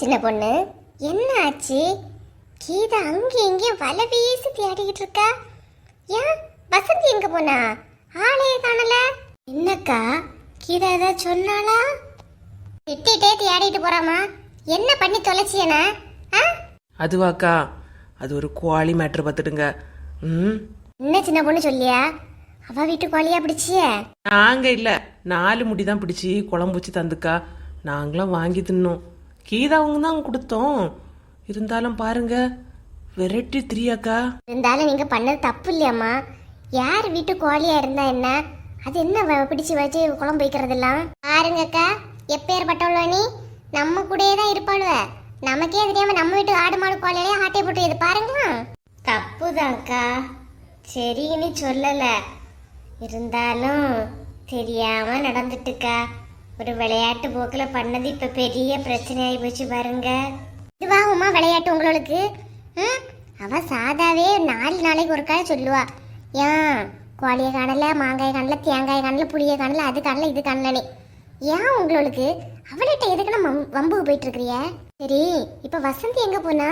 சின்ன பொண்ணு, என்ன ஆச்சு? கீதா அங்கேயும் இங்கேயும் வலை வீசி தேடிக்கிட்டு இருக்கா. ஏன் வசந்தி எங்க போனா? ஆளையே காணல. என்னக்கா, கீதா ஏதாவது சொன்னாளா? திட்டிட்டே தேடிட்டு போறாமா. என்ன பண்ணி தொலைச்சியனா? அதுவாக்கா, அது ஒரு குவாலி மேட்ரு பார்த்துடுங்க. என்ன சின்ன பொண்ணு சொல்லியா? அவ வீட்டு கோழியா பிடிச்சிய? நாங்க இல்ல, 4 முடி தான் பிடிச்சி குழம்பு வச்சு தந்துக்கா. நாங்களாம் வாங்கி தின்னோம். கீதாவுங்க தான் கொடுத்தோம். இருந்தாலும் பாருங்க, வெரைட்டி 3 அக்கா. இருந்தாலும் நீங்க பண்ணது தப்பு இல்லையாம்மா. யார் வீட்டு கோழியா இருந்தா என்ன? அது என்ன பிடிச்சு வச்சு குழம்பு வைக்கிறதெல்லாம்? பாருங்கக்கா, எப்பேற்பட்டவளோ நீ. நம்ம கூடயே தான் இருப்பாளுவ. நமக்கே தெரியாம நம்ம வீட்டு ஆடு மாடு கோழியிலே ஆட்டை போட்டு இது பாருங்களா. தப்புதான்க்கா, சரின்னு சொல்லல. இருந்தாலும் தெரியாம நடந்துட்டுக்கா. ஒரு விளையாட்டு போக்கில் பண்ணது இப்ப பெரிய பிரச்சனை ஆகி போச்சு பாருங்க. இதுவாகுமா விளையாட்டு உங்களுக்கு? அவ சாதாவே 4 நாளைக்கு ஒரு கால சொல்லுவா. ஏன் கோழியை காணல, மாங்காய் காணல, தேங்காய் காணல, புளியை காணல, அது காணல, இது காணலனே. ஏன் உங்களுக்கு அவள்கிட்ட எதுக்குன்னா வம்புக்கு போயிட்டு இருக்கிறிய? சரி, இப்ப வசந்தி எங்க போனா?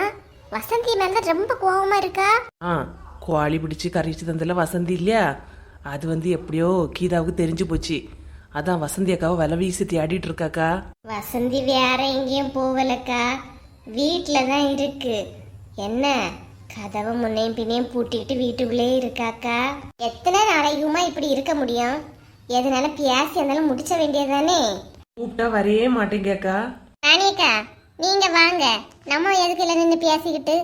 வசந்தி மேல ரொம்ப கோபமா இருக்கா. கோழி பிடிச்சி கறிச்சு தந்தல வசந்தி இல்லையா? அது எப்படியோ கீதாவுக்கு தெரிஞ்சு போச்சு. அதான் வசந்தி அக்காவை வலை வீசி தேடிட்டு இருக்காக்கா. வசந்தி வேற எங்கேயும் போகலக்கா, வீட்டுல தான் இருக்கு. என்ன கதவை முன்னையும் பின்னையும் பூட்டிக்கிட்டு வீட்டுக்குள்ளே இருக்காக்கா. எத்தனை நாளைக்குமா இப்படி இருக்க முடியும்? எதனால பேசி இருந்தாலும் முடிச்ச வேண்டியதானே. கூப்பிட்டா வரையே மாட்டேங்கக்கா. ராணியக்கா, நீங்க வாங்க. நம்ம எதுக்கு இல்லை நின்று பேசிக்கிட்டு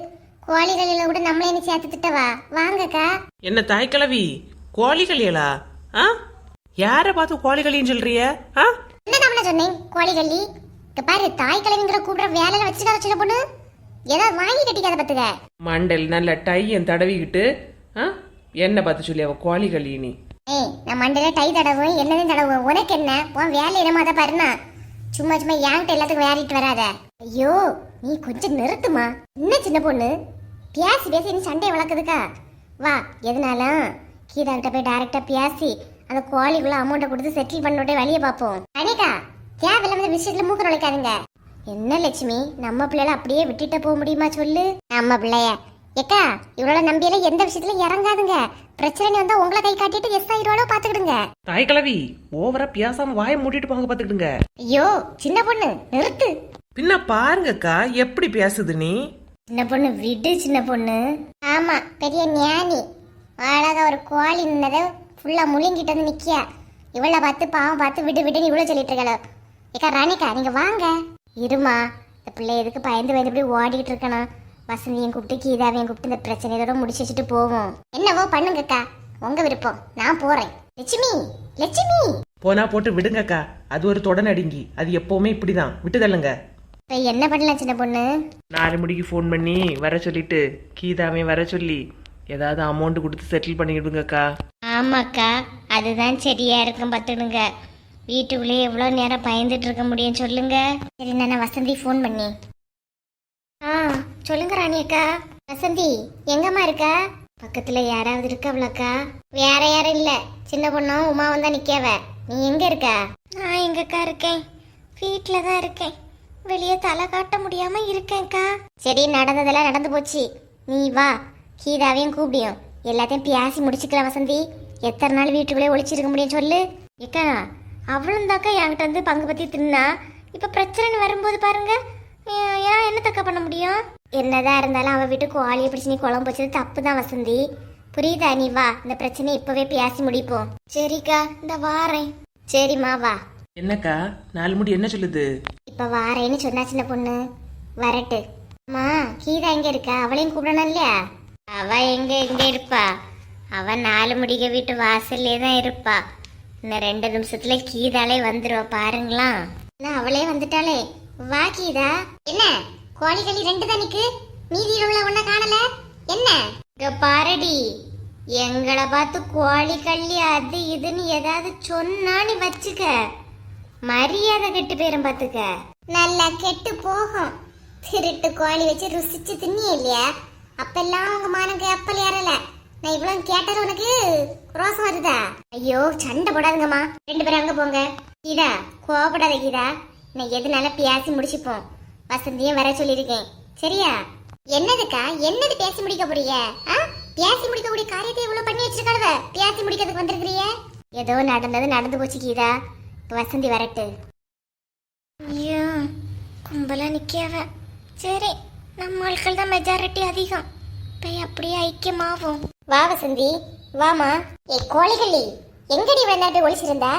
கோழிகளில கூட நம்மளே என்ன சேர்த்து திட்டவா? வாங்கக்கா. என்ன தாய்க்கிழவி, கோழிகளியலா? யார பார்த்து கோழிகளின்னு சொல்றிய? என்ன சொன்னேன்? கோழிகளி பாரு, தாய் கிழவிங்கிற கூப்பிட வேலையில வச்சுக்காத சின்ன பொண்ணு. ஏதாவது வாங்கி கட்டிக்காத பத்துக்க. மண்டல் நல்ல டையன் தடவிக்கிட்டு என்ன பார்த்து சொல்லி அவ கோழிகளி? நீ நான் மண்டல டை தடவும் என்னதையும் தடவும். உனக்கு என்ன? உன் வேலை இடமா தான் பாருனா. சும்மா சும்மா என்கிட்ட எல்லாத்துக்கும் வேறிட்டு வராத. ஐயோ, நீ கொஞ்சம் நிறுத்துமா. என்ன சின்ன பொண்ணு, பேசி பேசி நீ சண்டையை வளர்க்குதுக்கா. வா, எதனாலும் கீதா கிட்ட போய் டைரக்டா பேசி அந்த கோழிக்குள்ள அமௌண்ட்டை கொடுத்து செட்டில் பண்ணிட்டு வெளியே பார்ப்போம். அனிகா, தேவையில்லாம விஷயத்துல மூக்க நுழைக்காதுங்க. என்ன லட்சுமி, நம்ம பிள்ளைல அப்படியே விட்டுட்டு போக முடியுமா சொல்லு? நம்ம பிள்ளைய ஏக்கா, இவளோட நம்பியில எந்த விஷயத்துல இறங்காதுங்க. பிரச்சனை வந்தா உங்களை கை காட்டிட்டு எஸ் ஆயிரோட பாத்துக்கிடுங்க. தாய்க்கிழவி, ஓவரா பேசாம வாயை மூடிட்டு போங்க பாத்துக்கிடுங்க. ஐயோ சின்ன பொண்ணு, நிறுத்து. பின்ன பாருங்கக்கா எப்படி பேசுது நீ. சின்ன பொண்ணு விடு. சின்ன பொண்ணு ஆமா பெரிய ஞானி. அழகா ஒரு கோழி நின்னதை ஃபுல்லா முழுங்கிட்டு வந்து நிக்கியா. இவளை பார்த்து பாவம் பார்த்து விடு விடுன்னு இவ்வளவு சொல்லிட்டு இருக்கல. ஏக்கா ராணிக்கா, நீங்க வாங்க. இருமா, இந்த பிள்ளை எதுக்கு பயந்து பயந்து இப்படி ஓடிக்கிட்டு இருக்கணும்? வசந்தியும் கூப்பிட்டு கீதாவையும் கூப்பிட்டு இந்த பிரச்சனையோட முடிச்சு வச்சுட்டு போவோம். என்னவோ பண்ணுங்கக்கா, உங்க விருப்பம். நான் போறேன். லட்சுமி, லட்சுமி போனா போட்டு விடுங்கக்கா. அது ஒரு தொடநடுங்கி. அது எப்பவுமே இப்படிதான், விட்டுதல்லுங்க. இப்ப என்ன பண்ணலாம் சின்ன பொண்ணு? 4 மணிக்கு ஃபோன் பண்ணி வர சொல்லிட்டு கீதாவையும் வர சொல்லி ஏதாவது அமௌண்ட் கொடுத்து செட்டில் பண்ணிடுங்கக்கா. ஆமாக்கா, அதுதான் சரியா இருக்கும். பார்த்துடுங்க, வீட்டுக்குள்ளே எவ்வளோ நேரம் பயந்துட்டு இருக்க முடியும் சொல்லுங்க. சரி, நான் வசந்தி ஃபோன் பண்ணி. சொல்லுங்க ராணியக்கா. வசந்தி எங்கம்மா இருக்கா? பக்கத்துல யாராவது இருக்கவளக்கா? வேற யாரும் இல்ல, சின்ன பொண்ணும் உமாவும் தான் நிக்கவ. நீ எங்க இருக்க? நான் எங்கக்கா இருக்கேன், வீட்டுல தான் இருக்கேன். வெளியே தலை காட்ட முடியாம இருக்கேன்க்கா. சரி, நடந்ததெல்லாம் நடந்து போச்சு. நீ வா, கீதாவையும் கூப்பிடியும் எல்லாத்தையும் பேசி முடிச்சுக்கிற வசந்தி. எத்தனை நாள் வீட்டுக்குள்ளே ஒழிச்சிருக்க முடியும் சொல்லு. ஏக்கா, அவளும் தாக்கா என்கிட்ட வந்து பங்கு பத்தி தின்னா. இப்ப பிரச்சனை வரும்போது பாருங்க, ஏன் என்ன தக்க பண்ண முடியும்? என்னதான் இருந்தாலும் அவ வீட்டு கோழியை பிடிச்சி நீ குழம்பு வச்சது தப்பு தான் வசந்தி. புரியுதா? நீ வா, இந்த பிரச்சனை இப்பவே பேசி முடிப்போம். சரிக்கா, இந்த வாரேன். சரிம்மா வா. என்னக்கா 4 முடி என்ன சொல்லுது? இப்ப வாரேன்னு சொன்னா சின்ன பொண்ணு. வரட்டு. அம்மா, கீதா எங்க இருக்கா? அவளையும் கூப்பிடணும் இல்லையா? அவ எங்க இருப்பா? அவ 4 முடிக்க வீட்டு வாசல்லே தான் இருப்பா. இன்னும் 2 நிமிஷத்துல கீதாலே வந்துருவா பாருங்களா. அவளே வந்துட்டாளே. வா கீதா. என்ன கோழிகளி 2 தான் நிக்கு, மீதியில் உள்ள ஒன்ன காணல? என்ன இங்க பாரடி, எங்களை பார்த்து கோழி கள்ளி அது இதுன்னு ஏதாவது சொன்னா நீ வச்சுக்க, மரியாதை கெட்டு போயிரும் பாத்துக்க. நல்லா கெட்டு போகும். திருட்டு கோழி வச்சு ருசிச்சு தின்னியே இல்லையா? அப்பெல்லாம் உங்க மானங்க அப்பல் ஏறல. நான் இவ்வளவு கேட்டது உனக்கு ரோசம் வருதா? ஐயோ சண்டை போடாதுங்கம்மா, 2 பேரும் அங்க போங்க. கீதா கோபப்படாத கீதா, நான் எதுனால பேசி முடிச்சுப்போம். வசந்தியும் வர சொல்லியிருக்கேன். சரியா? என்னதுக்கா? என்னது பேசி முடிக்க போறீங்க? பேசி முடிக்கக்கூடிய காரியத்தை இவ்வளவு பண்ணி வச்சிருக்காளுவ. பேசி முடிக்கிறதுக்கு வந்திருக்கிறீங்க. ஏதோ நடந்தது நடந்து போச்சு கீதா. இப்ப வசந்தி வரட்டு. ஐயோ, கும்பலா நிக்காவ. சரி, நம்ம ஆட்கள் தான் மெஜாரிட்டி அதிகம். போய் அப்படியே ஐக்கியமாவும். வா வசந்தி, வாமா. ஏ கோழிகளி, எங்கடி வந்தாட்டு ஒளிச்சிருந்தா?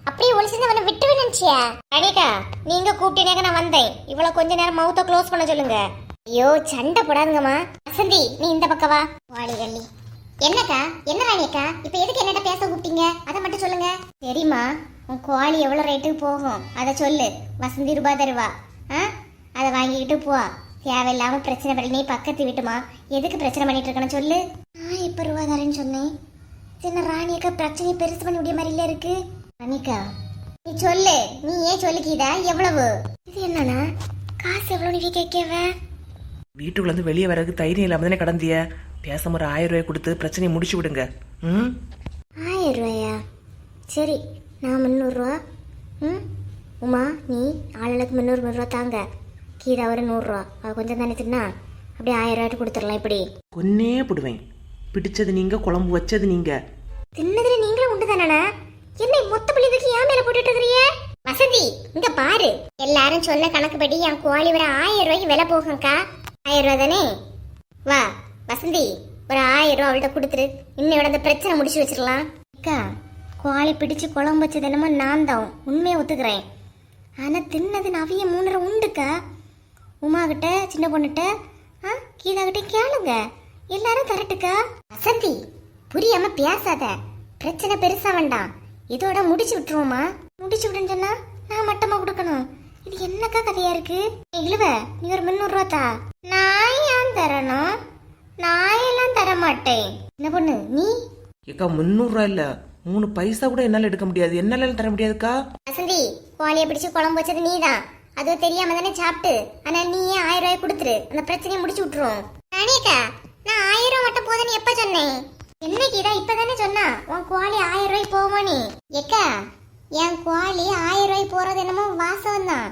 அப்படியே ஒளிச்சிருந்தா அவனை விட்டு நினைச்சியா? அனிகா, நீங்க கூப்பிட்டீங்க நான் வந்தேன். இவ்வளவு கொஞ்ச நேரம் மவுத்த க்ளோஸ் பண்ண சொல்லுங்க. ஐயோ, சண்டை போடாதுங்கம்மா. வசந்தி, நீ இந்த பக்கம் வா. கோழிகளி, என்னக்கா? என்ன ராணியக்கா? இப்ப எதுக்கு என்னட்ட பேச கூப்பிட்டீங்க? அதை மட்டும் சொல்லுங்க. சரிம்மா, உன் கோழி எவ்வளவு ரேட்டுக்கு போகும் அதை சொல்லு. வசந்தி ரூபாய் தருவா. அதை வாங்கிக்கிட்டு போ. தேவையில்லாம பிரச்சனை பண்ணி நீ பக்கத்து வீட்டுமா எதுக்கு பிரச்சனை பண்ணிட்டு இருக்கணும் சொல்லு. நான் இப்ப ரூபா தரேன்னு சொன்னேன். சின்ன ராணியக்கா பிரச்சனையை பெருசு பண்ணி முடிய மாதிரி இல்ல இருக்கு. அனிகா, நீ சொல்லு. நீ ஏன் சொல்லிக்கிதா? எவ்வளவு இது? என்னன்னா காசு எவ்வளவு நீ கேட்கவ? வீட்டுக்குள்ள இருந்து வெளியே வரதுக்கு தைரியம் இல்லாம தானே கடந்திய. பேசாம ஒரு 1000 ரூபாய் கொடுத்து பிரச்சனையை முடிச்சு விடுங்க. 1000 ரூபாயா? சரி, நான் 300 ரூபா. உமா, நீ ஆளுக்கு 300 ரூபா தாங்க. கீதா ஒரு 100 ரூபா. அது கொஞ்சம் தானே தின்னா, அப்படியே 1000 ரூபாய்க்கு கொடுத்துடலாம். இப்படி கொன்னே போடுவேன். பிடிச்சது நீங்க, குழம்பு வச்சது நீங்க. தின்னதுல நீங்களும் உண்டு தானே? என்ன மொத்த பிள்ளைக்கு ஏன் மேல போட்டுட்டு இருக்கிறீங்க? வசந்தி, இங்க பாரு. எல்லாரும் சொன்ன கணக்குப்படி என் கோழி ஒரு 1000 ரூபாய்க்கு விலை போகும்க்கா. 1000 ரூபா தானே? வா வசந்தி, ஒரு 1000 ரூபா அவள்கிட்ட கொடுத்துரு. இன்னையோட அந்த பிரச்சனை முடிச்சு வச்சிடலாம். அக்கா, கோழி பிடிச்சு குழம்பு வச்சது என்னமோ நான் தான், உண்மையை ஒத்துக்கிறேன். ஆனா தின்னது நவிய 3 உண்டுக்கா. உமா கிட்ட, சின்ன பொண்ணுகிட்ட, கீதா கிட்ட கேளுங்க. எல்லாரும் கரெக்டுக்கா. வசந்தி, புரியாம பேசாத. பிரச்சனை பெருசா வேண்டாம். இதோட முடிச்சு விட்டுருவோமா? முடிச்சு விடுன்னு சொன்னா நான் மட்டமா கொடுக்கணும். இது என்னக்கா கதையா இருக்கு? இழுவ, நீ ஒரு 300 ரூபா தா. நான் ஏன் தரணும்? நான் எல்லாம் தர மாட்டேன். என்ன பொண்ணு நீ? ஏக்கா 300 ரூபாய் இல்ல, 3 பைசா கூட என்னால எடுக்க முடியாது. என்னால தர முடியாதுக்கா. வசந்தி, கோழியை பிடிச்சு குழம்பு வச்சது நீதான். அதுவும் தெரியாம தானே சாப்பிட்டு. ஆனா நீ 1000 ரூபாய் கொடுத்துரு. அந்த பிரச்சனையை முடிச்சு விட்டுருவோம். அனிகா, நான் 1000 ரூபாய் மட்டும் போதுன்னு எப்ப சொன்னேன்? என்னைக்கு இதான் இப்பதானே சொன்னா உன் கோழி 1000 ரூபாய் போவோமா நீ? ஏக்கா, என் கோழி 1000 ரூபாய் போறது என்னமோ வாசம் தான்.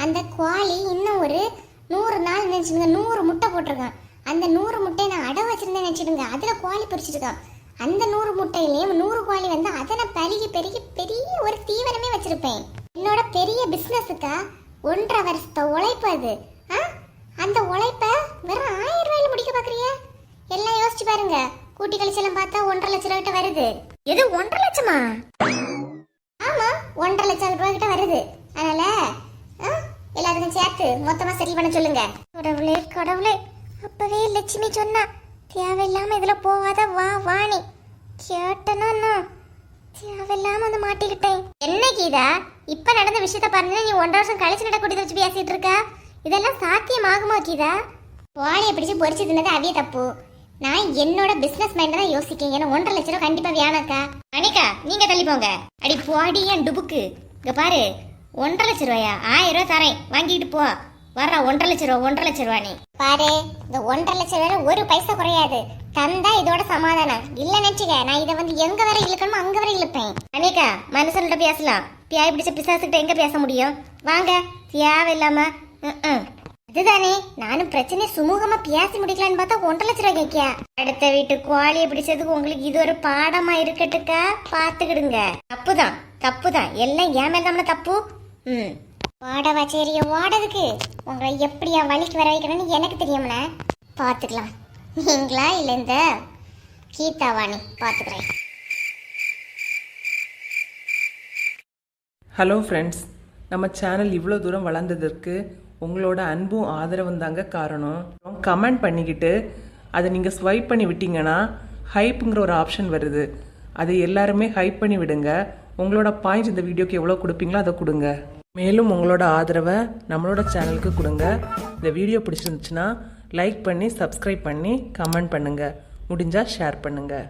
அந்த கோழி இன்னும் ஒரு 100 நாள் நினைச்சிருங்க 100 முட்டை போட்டிருக்கான். அந்த 100 முட்டையை நான் அடை வச்சிருந்தேன் நினைச்சிடுங்க. அதுல கோழி பிரிச்சிருக்கான். அந்த 100 முட்டையிலையும் 100 கோழி வந்து அதை நான் பெருகி பெருகி பெரிய ஒரு தீவனமே வச்சிருப்பேன். என்னோட பெரிய பிசினஸுக்கா 1.5 வருஷத்தை உழைப்பு அது. அந்த உழைப்ப வெறும் 1000 ரூபாயில முடிக்க பாக்குறிய? எல்லாம் யோசிச்சு பாருங்க. கூட்டி கழிச்செல்லாம் பார்த்தா 1.5 லட்சம் ரூபாய் கிட்ட வருது. எது 1.5 லட்சமா? ஆமா, 1.5 லட்சம் ரூபாய் கிட்ட வருது. அதனால எல்லாத்துக்கும் சேர்த்து மொத்தமா செட்டில் பண்ண சொல்லுங்க. கடவுளே கடவுளே, அப்பவே லட்சுமி சொன்னா தேவையில்லாம இதுல போவாத. வா வாணி கேட்டனா தேவையில்லாம வந்து மாட்டிக்கிட்டேன். என்ன கீதா, இப்ப நடந்த விஷயத்த பாருங்க. நீ 1.5 வருஷம் கழிச்சு நடக்கூடியதை வச்சு பேசிட்டு இருக்க. இதெல்லாம் சாத்தியமாகுமா கீதா? கோழியை பிடிச்சு பொறிச்சு தின்னது அவிய தப்பு. நான் என்னோட பிசினஸ் மைண்ட் தான் யோசிக்கேன். ஏன்னா 1.5 லட்சம் ரூபாய் கண்டிப்பா வேணாக்கா. அனிகா, நீங்க தள்ளி போங்க. அடி போடி என் டுபுக்கு. இங்க பாரு, 1.5 லட்சம் ரூபாயா? 1000 ரூபாய் தரேன், வாங்கிட்டு போ. வர்ற 1.5 லட்சம் ரூபா, 1.5 லட்சம் ரூபா. நீ பாரு, இந்த 1.5 லட்சம் வேற ஒரு பைசா குறையாது. தந்தா இதோட சமாதானம். இல்ல நினைச்சுக்க, நான் இதை வந்து எங்க வரை இழுக்கணுமோ அங்க வரை இழுப்பேன். அனிகா, மனுஷன்கிட்ட பேசலாம். பியாய் பிடிச்ச பிசாசுக்கிட்ட எங்க பேச முடியும்? வாங்க, தேவையில்லாம. அதுதானே, நானும் பிரச்சனை சுமூகமா பேசி முடிக்கலான்னு பார்த்தா 1.5 லட்சம் ரூபாய் கேட்கியா? அடுத்த வீட்டு கோழியை பிடிச்சதுக்கு உங்களுக்கு இது ஒரு பாடமா இருக்கட்டுக்கா. பாத்துக்கிடுங்க. தப்புதான் தப்புதான், எல்லாம் ஏன் மேல தான் தப்பு. வாடவா சரியா வாடதுக்கு உங்களை எப்படியா வலிக்கு வர வைக்கணும்னு எனக்கு தெரியும்ல. பாத்துக்கலாம். நீங்களா இல்ல இந்த கீதாவாணி பாத்துக்கிறேன். ஹலோ ஃப்ரெண்ட்ஸ், நம்ம சேனல் இவ்வளோ தூரம் வளர்ந்ததற்கு உங்களோட அன்பும் ஆதரவும் தாங்க காரணம். கமெண்ட் பண்ணிக்கிட்டு அதை நீங்கள் ஸ்வைப் பண்ணி விட்டீங்கன்னா ஹைப்புங்கிற ஒரு ஆப்ஷன் வருது. அதை எல்லாருமே ஹைப் பண்ணி விடுங்க. உங்களோட பாயிண்ட்ஸ் இந்த வீடியோக்கு எவ்வளோ கொடுப்பீங்களோ அதை கொடுங்க. மேலும் உங்களோட ஆதரவை நம்மளோட சேனலுக்கு கொடுங்க. இந்த வீடியோ பிடிச்சிருந்துச்சுன்னா லைக் பண்ணி சப்ஸ்கிரைப் பண்ணி கமெண்ட் பண்ணுங்கள். முடிஞ்சால் ஷேர் பண்ணுங்கள்.